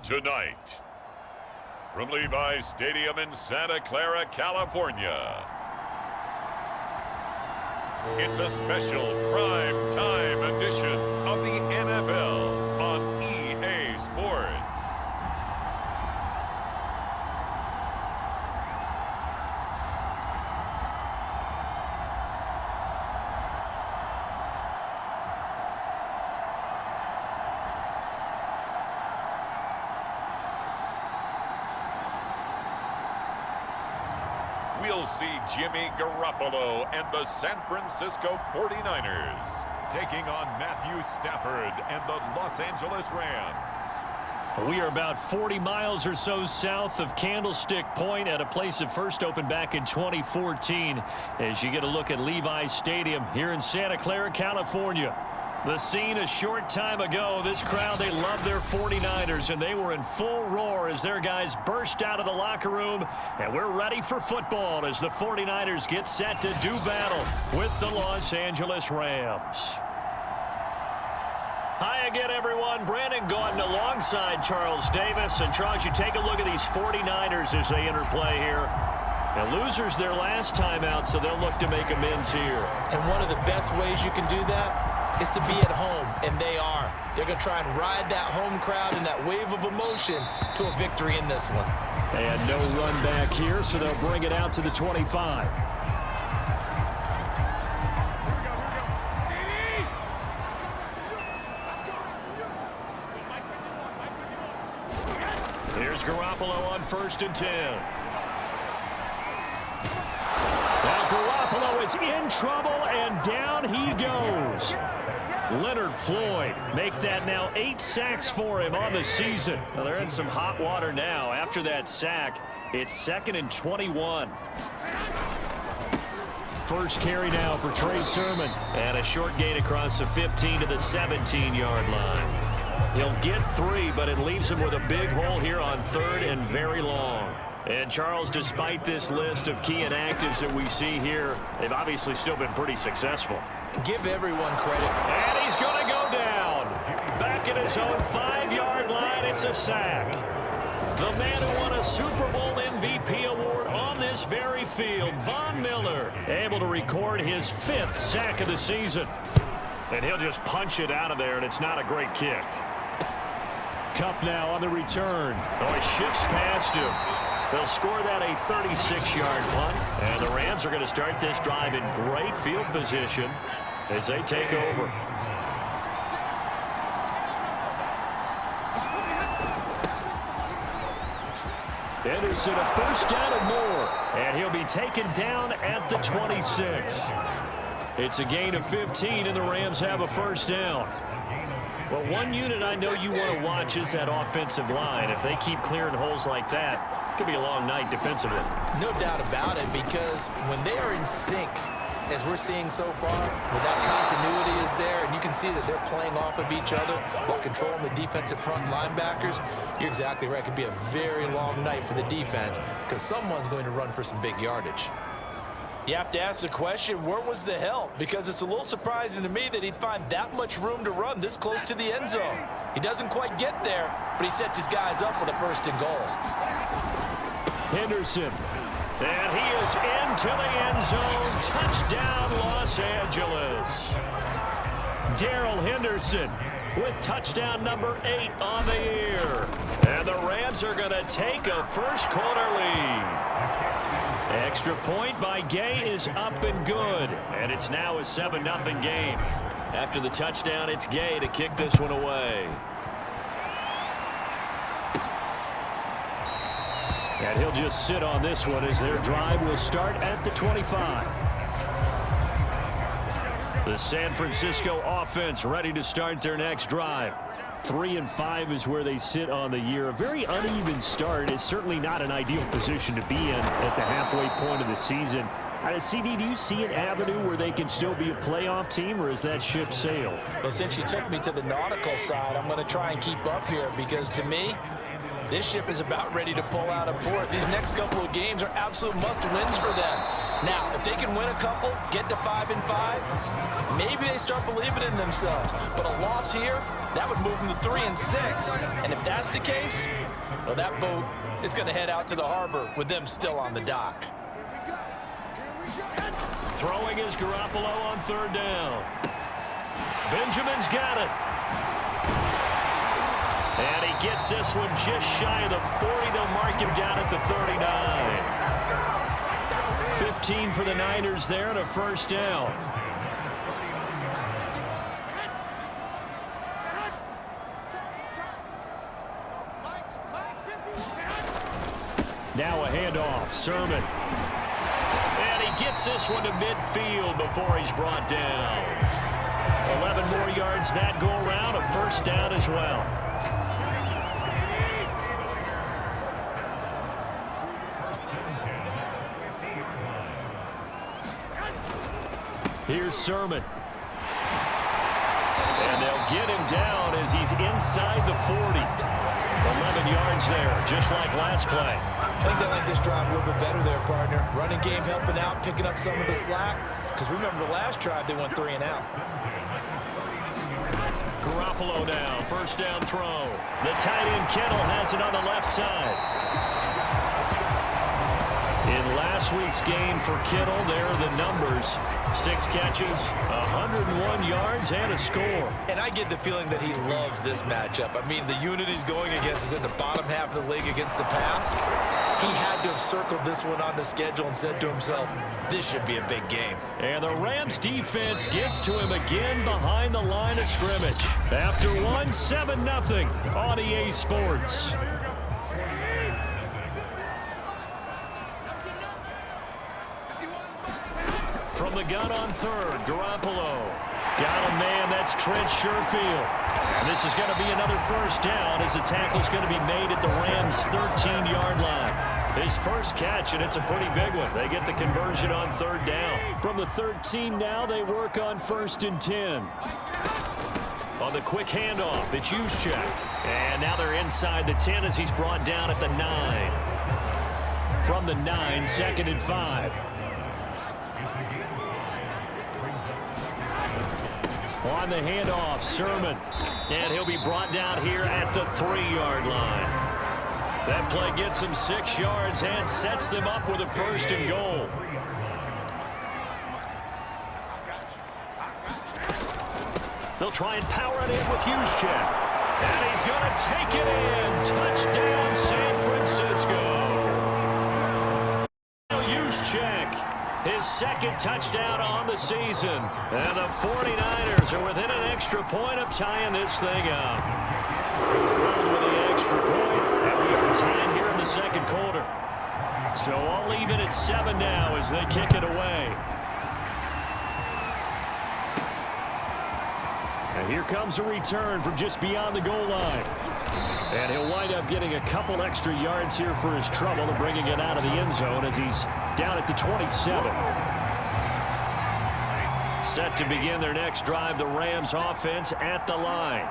Tonight, from Levi's Stadium in Santa Clara, California, it's a special prime time edition of the NFL on EA Sports. We'll see Jimmy Garoppolo and the San Francisco 49ers taking on Matthew Stafford and the Los Angeles Rams. We are about 40 miles or so south of Candlestick Point at a place that first opened back in 2014 as you get a look at Levi's Stadium here in Santa Clara, California. The scene a short time ago, this crowd, they love their 49ers, and they were in full roar as their guys burst out of the locker room, and we're ready for football as the 49ers get set to do battle with the Los Angeles Rams. Hi again, everyone. Brandon Gordon alongside Charles Davis. And Charles, you take a look at these 49ers as they interplay here. Now, losers their last time out, so they'll look to make amends here. And one of the best ways you can do that is to be at home, and they are. They're going to try and ride that home crowd and that wave of emotion to a victory in this one. And no run back here, so they'll bring it out to the 25. Here's Garoppolo on 1st and 10. Now Garoppolo is in trouble, and down he goes. Leonard Floyd make that now 8 sacks for him on the season. Well, they're in some hot water now. After that sack, it's 2nd and 21. First carry now for Trey Sermon. And a short gain across the 15 to the 17-yard line. He'll get 3, but it leaves him with a big hole here on 3rd and very long. And, Charles, despite this list of key inactives that we see here, they've obviously still been pretty successful. Give everyone credit. And he's going to go down. Back at his own 5-yard line, it's a sack. The man who won a Super Bowl MVP award on this very field, Von Miller, able to record his 5th sack of the season. And he'll just punch it out of there, and it's not a great kick. Kupp now on the return. Oh, he shifts past him. They'll score that a 36-yard punt. And the Rams are going to start this drive in great field position as they take over. Henderson, a first down and more. And he'll be taken down at the 26. It's a gain of 15, and the Rams have a first down. Well, one unit I know you want to watch is that offensive line. If they keep clearing holes like that, it could be a long night defensively. No doubt about it, because when they are in sync, as we're seeing so far, when that continuity is there, and you can see that they're playing off of each other while controlling the defensive front linebackers, you're exactly right. It could be a very long night for the defense because someone's going to run for some big yardage. You have to ask the question, where was the help? Because it's a little surprising to me that he'd find that much room to run this close to the end zone. He doesn't quite get there, but he sets his guys up with a 1st and goal. Henderson. And he is into the end zone. Touchdown, Los Angeles. Darrell Henderson with touchdown number 8 on the year. And the Rams are going to take a first-quarter lead. Extra point by Gay is up and good. And it's now a 7-0 game. After the touchdown, it's Gay to kick this one away. And he'll just sit on this one as their drive will start at the 25. The San Francisco offense ready to start their next drive. 3-5 is where they sit on the year. A very uneven start is certainly not an ideal position to be in at the halfway point of the season. CD, do you see an avenue where they can still be a playoff team, or is that ship sailed? Well, since you took me to the nautical side, I'm going to try and keep up here because, to me, this ship is about ready to pull out of port. These next couple of games are absolute must-wins for them. Now, if they can win a couple, get to 5-5, maybe they start believing in themselves. But a loss here, that would move them to 3 and 6. And if that's the case, well, that boat is going to head out to the harbor with them still on the dock. Throwing is Garoppolo on 3rd down. Benjamin's got it. And he gets this one just shy of the 40. They'll mark him down at the 39. 15 for the Niners there and a 1st down. Now a handoff. Sermon. And he gets this one to midfield before he's brought down. 11 more yards that go around. A 1st down as well. Here's Sermon. And they'll get him down as he's inside the 40. 11 yards there, just like last play. I think they like this drive a little bit better there, partner. Running game helping out, picking up some of the slack. Because remember the last drive, they went 3 and out. Garoppolo now, 1st down throw. The tight end Kittle has it on the left side. In last week's game for Kittle, there are the numbers. 6 catches, 101 yards, and a score. And I get the feeling that he loves this matchup. I mean, the unit he's going against is in the bottom half of the league against the pass. He had to have circled this one on the schedule and said to himself, this should be a big game. And the Rams defense gets to him again behind the line of scrimmage. After one, 7-0 on EA Sports. From the gun on 3rd, Garoppolo. Got a man, that's Trent Sherfield. And this is going to be another 1st down as the tackle's going to be made at the Rams' 13-yard line. His first catch, and it's a pretty big one. They get the conversion on 3rd down. From the 13 now, they work on 1st and 10. On the quick handoff, it's Juszczyk. And now they're inside the 10 as he's brought down at the 9. From the 9, 2nd and 5. On the handoff, Sermon. And he'll be brought down here at the 3-yard line. That play gets him 6 yards and sets them up with a 1st and goal. They'll try and power it in with Juszczyk. And he's going to take it in. Touchdown, San Francisco. Juszczyk. His 2nd touchdown on the season. And the 49ers are within an extra point of tying this thing up. Rolled with the extra point, and we are tied here in the 2nd quarter. So all even at 7 now as they kick it away. And here comes a return from just beyond the goal line. And he'll wind up getting a couple extra yards here for his trouble and bringing it out of the end zone as he's down at the 27. Set to begin their next drive, the Rams offense at the line.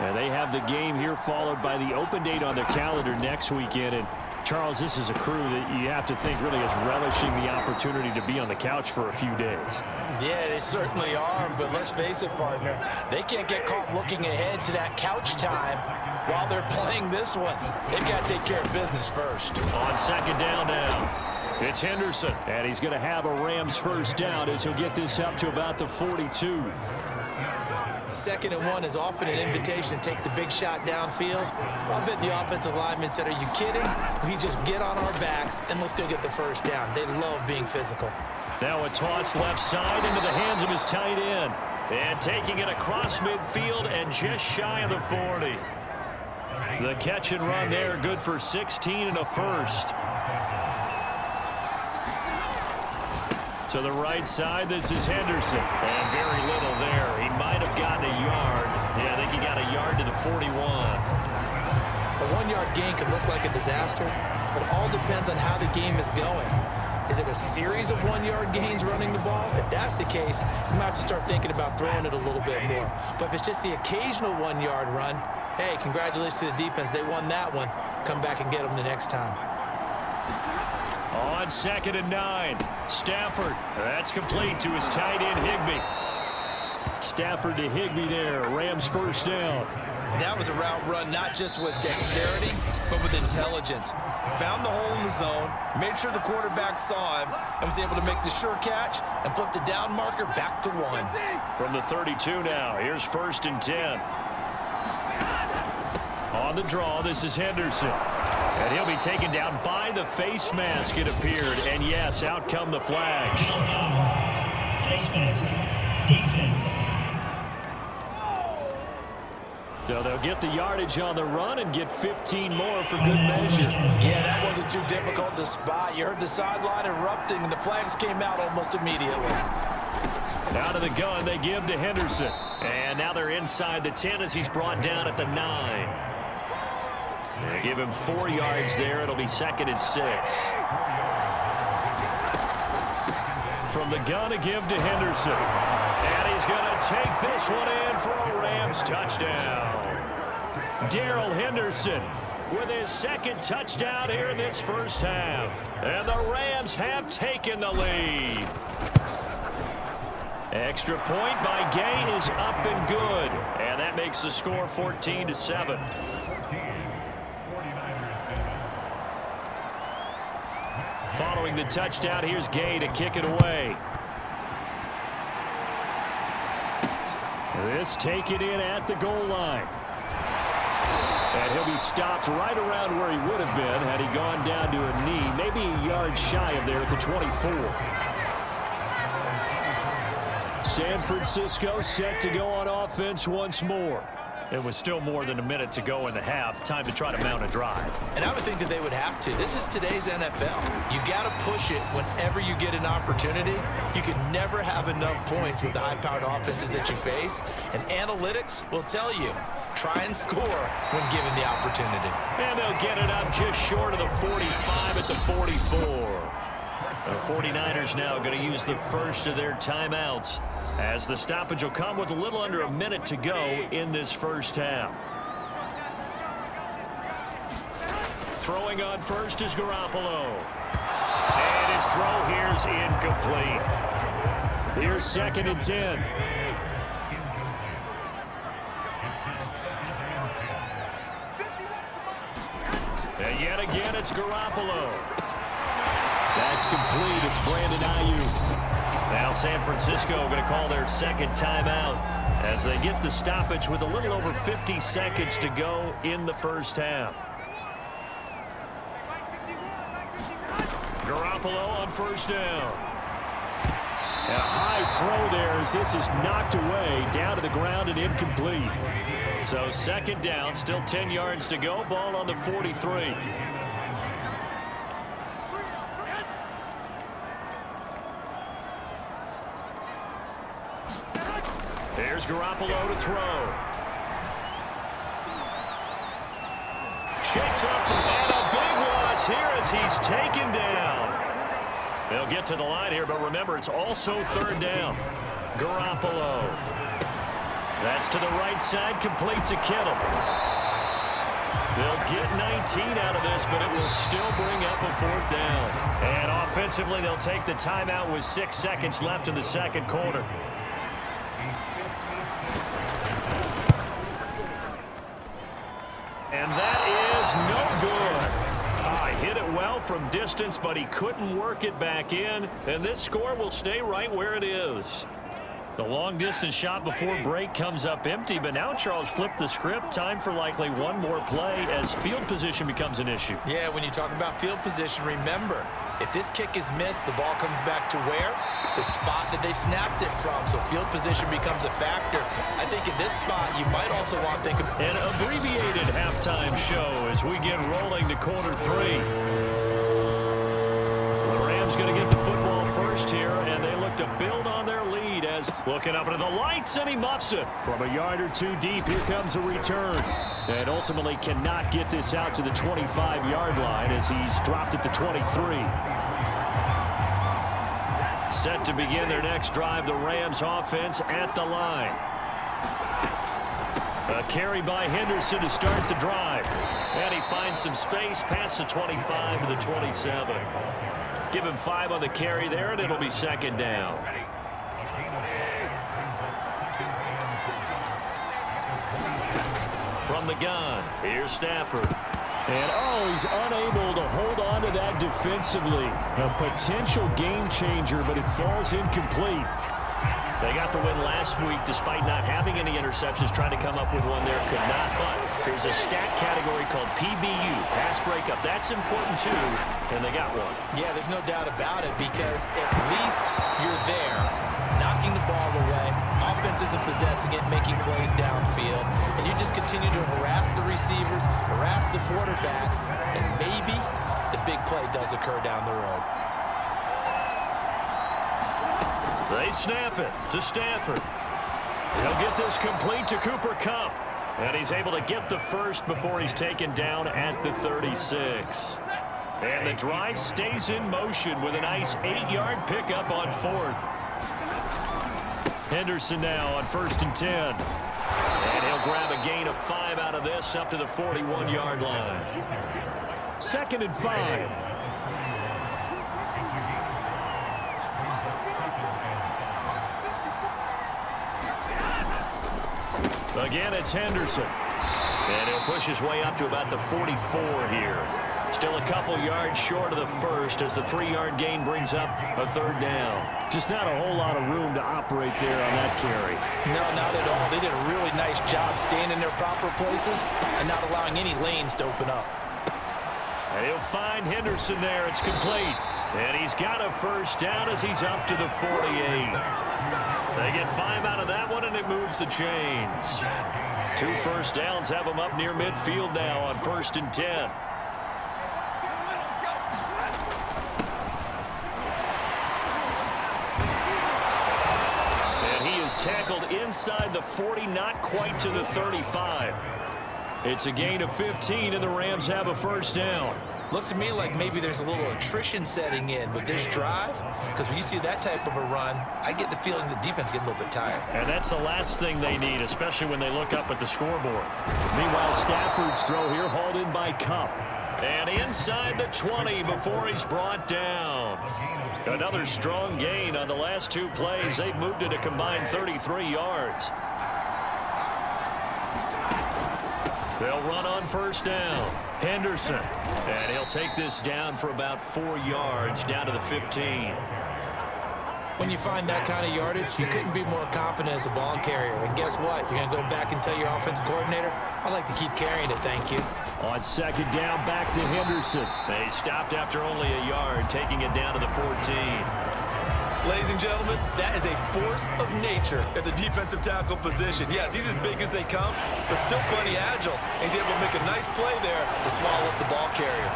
And they have the game here followed by the open date on their calendar next weekend. And Charles, this is a crew that you have to think really is relishing the opportunity to be on the couch for a few days. Yeah, they certainly are, but let's face it, partner. They can't get caught looking ahead to that couch time while they're playing this one. They've got to take care of business first. On 2nd down now, it's Henderson, and he's going to have a Rams 1st down as he'll get this up to about the 42. 2nd and 1 is often an invitation to take the big shot downfield. I bet the offensive lineman said, are you kidding? We just get on our backs and let's go get the 1st down. They love being physical. Now a toss left side into the hands of his tight end. And taking it across midfield and just shy of the 40. The catch and run there, good for 16 and a 1st. To the right side, this is Henderson. And very little there. He might have gotten a yard. Yeah, I think he got a yard to the 41. A 1-yard gain can look like a disaster, but it all depends on how the game is going. Is it a series of 1-yard gains running the ball? If that's the case, you might have to start thinking about throwing it a little bit more. But if it's just the occasional 1-yard run, hey, congratulations to the defense. They won that one. Come back and get them the next time. On 2nd and 9, Stafford. That's complete to his tight end, Higbee. Stafford to Higbee there. Rams first down. That was a route run not just with dexterity, but with intelligence. Found the hole in the zone, made sure the quarterback saw him, and was able to make the sure catch and flip the down marker back to 1. From the 32 now, here's 1st and 10. On the draw, this is Henderson. And he'll be taken down by the face mask, it appeared. And yes, out come the flags. Face mask, defense. So they'll get the yardage on the run and get 15 more for good measure. Yeah, that wasn't too difficult to spot. You heard the sideline erupting, and the flags came out almost immediately. Now to the gun, they give to Henderson. And now they're inside the 10 as he's brought down at the 9. They give him 4 yards there. It'll be 2nd and 6. From the gun, a give to Henderson. And he's going to take this one in for a Rams touchdown. Darrell Henderson with his 2nd touchdown here in this first half. And the Rams have taken the lead. Extra point by Gay is up and good. And that makes the score 14-7. Following the touchdown, here's Gay to kick it away. This taken in at the goal line. And he'll be stopped right around where he would have been had he gone down to a knee, maybe a yard shy of there at the 24. San Francisco set to go on offense once more. It was still more than a minute to go in the half. Time to try to mount a drive. And I would think that they would have to. This is today's NFL. You got to push it whenever you get an opportunity. You can never have enough points with the high-powered offenses that you face. And analytics will tell you, try and score when given the opportunity. And they'll get it up just short of the 45 at the 44. The 49ers now going to use the first of their timeouts, as the stoppage will come with a little under a minute to go in this first half. Throwing on first is Garoppolo. And his throw here's incomplete. Here's 2nd and 10. And yet again, it's Garoppolo. That's complete. It's Brandon Ayuk. Now San Francisco going to call their 2nd timeout as they get the stoppage with a little over 50 seconds to go in the first half. Garoppolo on first down. And a high throw there as this is knocked away down to the ground and incomplete. So 2nd down, still 10 yards to go. Ball on the 43. There's Garoppolo to throw. Shakes up and a big loss here as he's taken down. They'll get to the line here, but remember, it's also 3rd down. Garoppolo. That's to the right side, complete to Kittle. They'll get 19 out of this, but it will still bring up a 4th down. And offensively, they'll take the timeout with 6 seconds left in the 2nd quarter. And that is no good. Hit it well from distance, but he couldn't work it back in. And this score will stay right where it is. The long-distance shot before break comes up empty, but now Charles flipped the script. Time for likely one more play as field position becomes an issue. Yeah, when you talk about field position, remember, if this kick is missed, the ball comes back to where? The spot that they snapped it from. So field position becomes a factor. I think in this spot, you might also want to think of an abbreviated halftime show as we get rolling to quarter 3. The Rams going to get the football first here, and they look to build on their lead as looking up into the lights, and he muffs it. From a yard or two deep, here comes a return. And ultimately cannot get this out to the 25-yard line as he's dropped at the 23. Set to begin their next drive, the Rams offense at the line. A carry by Henderson to start the drive. And he finds some space past the 25 to the 27. Give him 5 on the carry there, and it'll be 2nd down. from the gun. Here's Stafford. And, oh, he's unable to hold on to that defensively. A potential game changer, but it falls incomplete. They got the win last week despite not having any interceptions. Trying to come up with one there, could not. But there's a stat category called PBU, pass breakup. That's important too, and they got one. Yeah, there's no doubt about it because at least you're there, knocking the ball away. Offense isn't possessing it, making plays downfield. And you just continue to harass the receivers, harass the quarterback, and maybe the big play does occur down the road. They snap it to Stafford. He'll get this complete to Cooper Kupp. And he's able to get the first before he's taken down at the 36. And the drive stays in motion with a nice 8-yard pickup on 4th. Henderson now on 1st and 10. And he'll grab a gain of 5 out of this up to the 41-yard line. 2nd and 5. Again, it's Henderson. And he'll push his way up to about the 44 here. Still a couple yards short of the first as the 3-yard gain brings up a 3rd down. Just not a whole lot of room to operate there on that carry. No, not at all. They did a really nice job staying in their proper places and not allowing any lanes to open up. And he'll find Henderson there. It's complete. And he's got a 1st down as he's up to the 48. They get 5 out of that one, and it moves the chains. 2 first downs have them up near midfield now on 1st and 10. And he is tackled inside the 40, not quite to the 35. It's a gain of 15, and the Rams have a 1st down. Looks to me like maybe there's a little attrition setting in with this drive, because when you see that type of a run, I get the feeling the defense getting a little bit tired. And that's the last thing they need, especially when they look up at the scoreboard. Meanwhile, Stafford's throw here hauled in by Kupp. And inside the 20 before he's brought down. Another strong gain on the last 2 plays. They've moved it a combined 33 yards. They'll run on 1st down. Henderson. And he'll take this down for about 4 yards, down to the 15. When you find that kind of yardage, you couldn't be more confident as a ball carrier. And guess what? You're going to go back and tell your offensive coordinator, I'd like to keep carrying it, thank you. On 2nd down, back to Henderson. They stopped after only a yard, taking it down to the 14. Ladies and gentlemen, that is a force of nature at the defensive tackle position. Yes, he's as big as they come, but still plenty agile. He's able to make a nice play there to swallow up the ball carrier.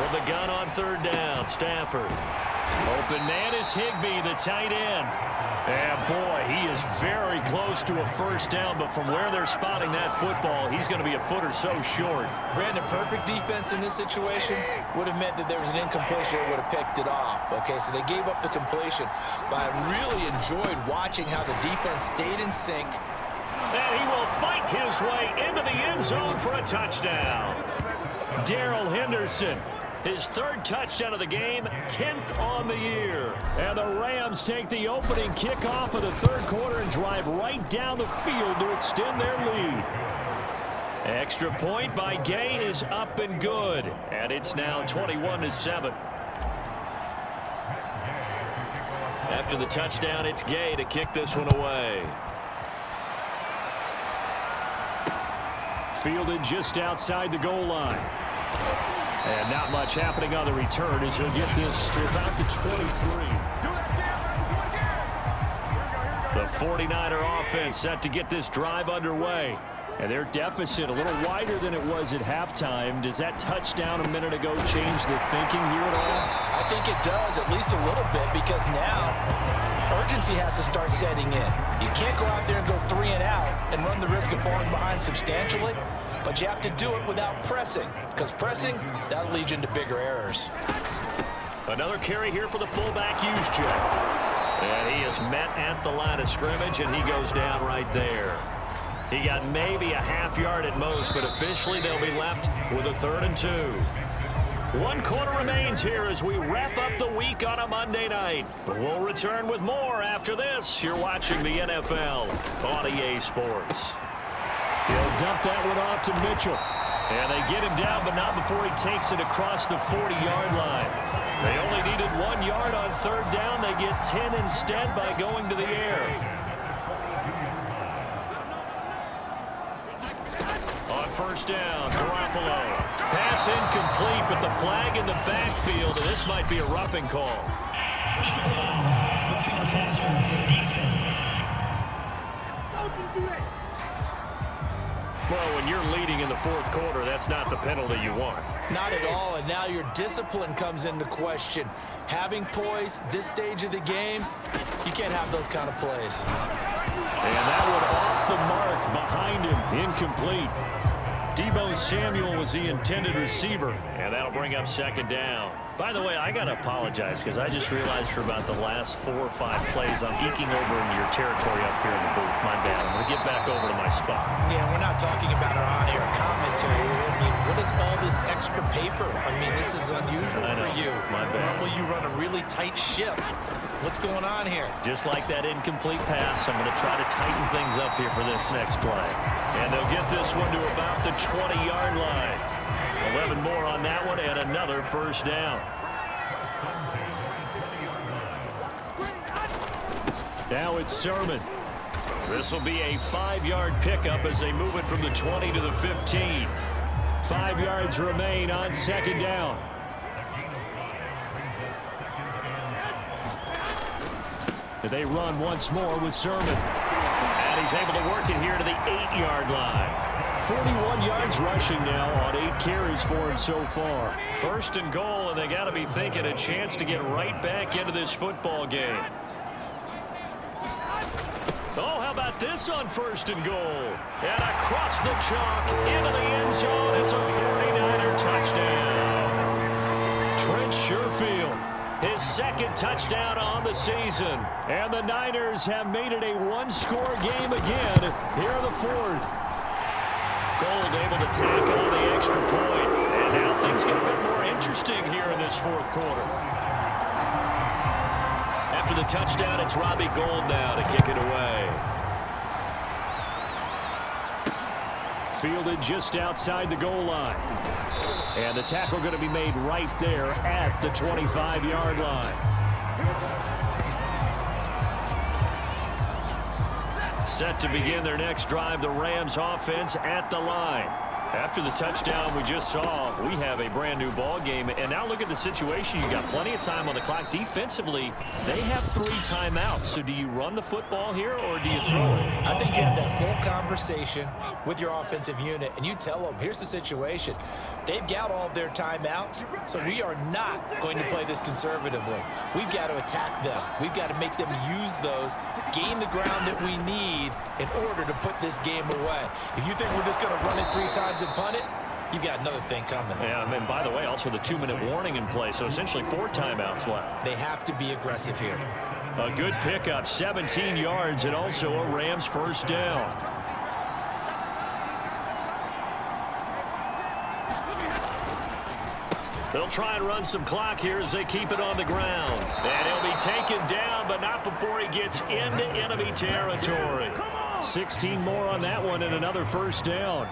From the gun on 3rd down, Stafford. Open man is Higbee, the tight end. And boy, he is very close to a 1st down, but from where they're spotting that football, he's going to be a foot or so short. Brandon, perfect defense in this situation would have meant that there was an incompletion that would have picked it off. Okay, so they gave up the completion, but I really enjoyed watching how the defense stayed in sync. And he will fight his way into the end zone for a touchdown. Darrell Henderson. His 3rd touchdown of the game, 10th on the year. And the Rams take the opening kickoff of the 3rd quarter and drive right down the field to extend their lead. Extra point by Gay is up and good. And it's now 21-7. After the touchdown, it's Gay to kick this one away. Fielded just outside the goal line. And not much happening on the return as he'll get this to about the 23. The 49er offense set to get this drive underway. And their deficit a little wider than it was at halftime. Does that touchdown a minute ago change the thinking here at all? I think it does, at least a little bit, because now urgency has to start setting in. You can't go out there and go 3 and out and run the risk of falling behind substantially, but you have to do it without pressing, because pressing, that'll lead you into bigger errors. Another carry here for the fullback, Juszczyk. And he is met at the line of scrimmage, and he goes down right there. He got maybe a half yard at most, but officially they'll be left with a 3rd and 2. 1 quarter remains here as we wrap up the week on a Monday night. We'll return with more after this. You're watching the NFL on EA Sports. dump that one off to Mitchell. And they get him down, but not before he takes it across the 40-yard line. They only needed 1 yard on third down. They get 10 instead by going to the air. On first down, Garoppolo. Pass incomplete, but the flag in the backfield, and this might be a roughing call. Personal foul. Roughing the passer. Defense. Well, when you're leading in the fourth quarter, that's not the penalty you want. Not at all, and now your discipline comes into question. Having poise this stage of the game, you can't have those kind of plays. And that one off the mark behind him, incomplete. Deebo Samuel was the intended receiver. And that'll bring up second down. By the way, I got to apologize because I just realized for about the last 4 or 5 plays I'm eking over into your territory up here in the booth. My bad. I'm going to get back over to my spot. Yeah, we're not talking about our on-air commentary. I mean, what is all this extra paper? I mean, this is unusual for you. My bad. Normally you run a really tight ship. What's going on here? Just like that incomplete pass, I'm going to try to tighten things up here for this next play. And they'll get this one to about the 20-yard line. 11 more on that one and another first down. Now it's Sermon. This will be a 5-yard pickup as they move it from the 20 to the 15. 5 yards remain on second down. They run once more with Sermon. And he's able to work it here to the 8-yard line. 41 yards rushing now on 8 carries for him so far. First and goal, and they got to be thinking a chance to get right back into this football game. Oh, how about this on first and goal? And across the chalk into the end zone. It's a 49er touchdown. Trent Sherfield, his second touchdown on the season. And the Niners have made it a one-score game again here in the fourth. Gold able to tack on the extra point. And now things get a bit more interesting here in this fourth quarter. After the touchdown, it's Robbie Gould now to kick it away. Fielded just outside the goal line. And the tackle going to be made right there at the 25-yard line. Set to begin their next drive, the Rams offense at the line. After the touchdown we just saw, we have a brand new ball game. And now look at the situation. You got plenty of time on the clock. Defensively, they have 3 timeouts. So do you run the football here or do you throw it? I think you have that full conversation with your offensive unit, and you tell them, here's the situation. They've got all of their timeouts, so we are not going to play this conservatively. We've got to attack them. We've got to make them use those, gain the ground that we need in order to put this game away. If you think we're just going to run it 3 times and punt it, you've got another thing coming. Yeah, and by the way, also the 2-minute warning in play, so essentially 4 timeouts left. They have to be aggressive here. A good pickup, 17 yards, and also a Rams first down. They'll try and run some clock here as they keep it on the ground. And he'll be taken down, but not before he gets into enemy territory. 16 more on that one and another first down.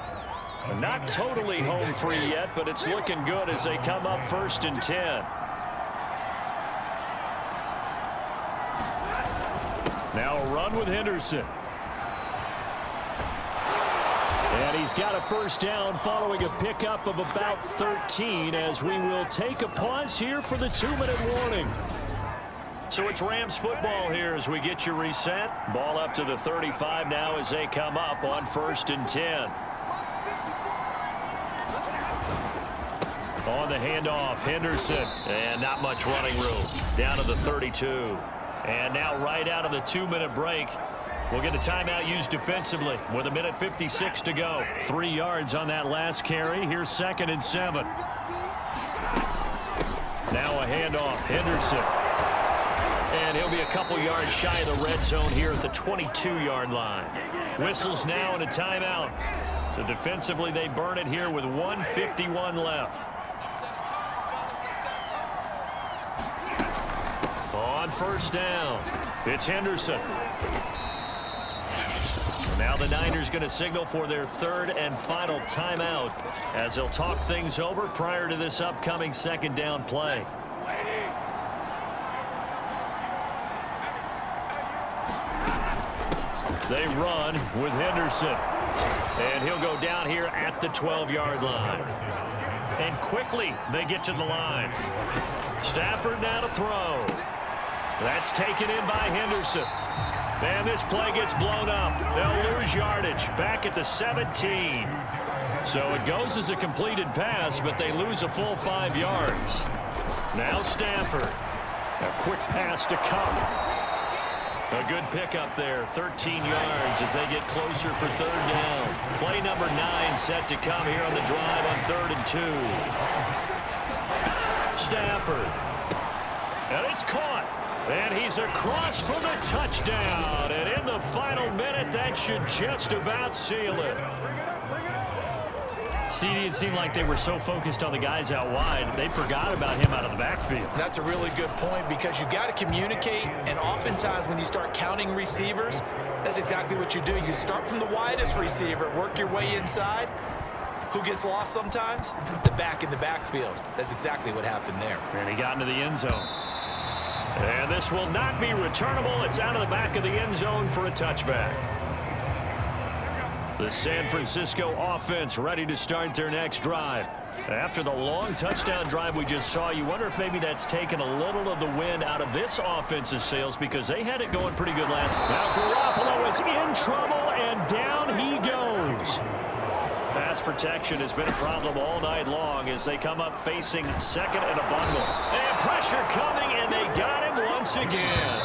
Not totally home free yet, but it's looking good as they come up first and 10. Now a run with Henderson. And he's got a first down following a pickup of about 13 as we will take a pause here for the 2-minute warning. So it's Rams football here as we get you reset. Ball up to the 35 now as they come up on first and 10. On the handoff, Henderson. And not much running room. Down to the 32. And now right out of the 2-minute break, we'll get a timeout used defensively with 1:56 to go. 3 yards on that last carry. Here's 2nd and 7. Now a handoff, Henderson. And he'll be a couple yards shy of the red zone here at the 22-yard line. Whistles now and a timeout. So defensively, they burn it here with 1:51 left. On first down, it's Henderson. Now the Niners going to signal for their third and final timeout as they'll talk things over prior to this upcoming second down play. They run with Henderson. And he'll go down here at the 12-yard line. And quickly they get to the line. Stafford now to throw. That's taken in by Henderson. And this play gets blown up. They'll lose yardage back at the 17. So it goes as a completed pass, but they lose a full 5 yards. Now Stafford. A quick pass to come. A good pickup there, 13 yards as they get closer for third down. Play number 9 set to come here on the drive on 3rd and 2. Stafford. And it's caught. And he's across for the touchdown. And in the final minute, that should just about seal it. CD, it seemed like they were so focused on the guys out wide, they forgot about him out of the backfield. That's a really good point because you've got to communicate, and oftentimes when you start counting receivers, that's exactly what you do. You start from the widest receiver, work your way inside. Who gets lost sometimes? The back in the backfield. That's exactly what happened there. And he got into the end zone. And this will not be returnable. It's out of the back of the end zone for a touchback. The San Francisco offense ready to start their next drive. After the long touchdown drive we just saw, you wonder if maybe that's taken a little of the wind out of this offense's sails because they had it going pretty good last. Now Garoppolo is in trouble, and down he goes. Pass protection has been a problem all night long as they come up facing second and a bundle. And pressure coming, and they got him once again.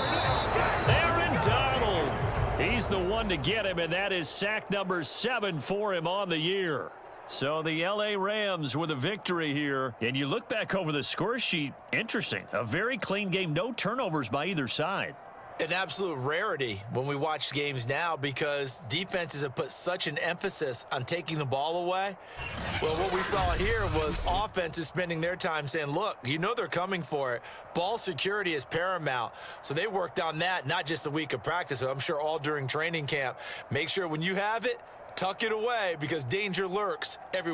Aaron Donald. He's the one to get him, and that is sack number 7 for him on the year. So the L.A. Rams with a victory here. And you look back over the score sheet, interesting. A very clean game, no turnovers by either side. An absolute rarity when we watch games now because defenses have put such an emphasis on taking the ball away. Well, what we saw here was offenses spending their time saying, look, you know they're coming for it. Ball security is paramount. So they worked on that, not just a week of practice, but I'm sure all during training camp. Make sure when you have it, tuck it away because danger lurks everywhere.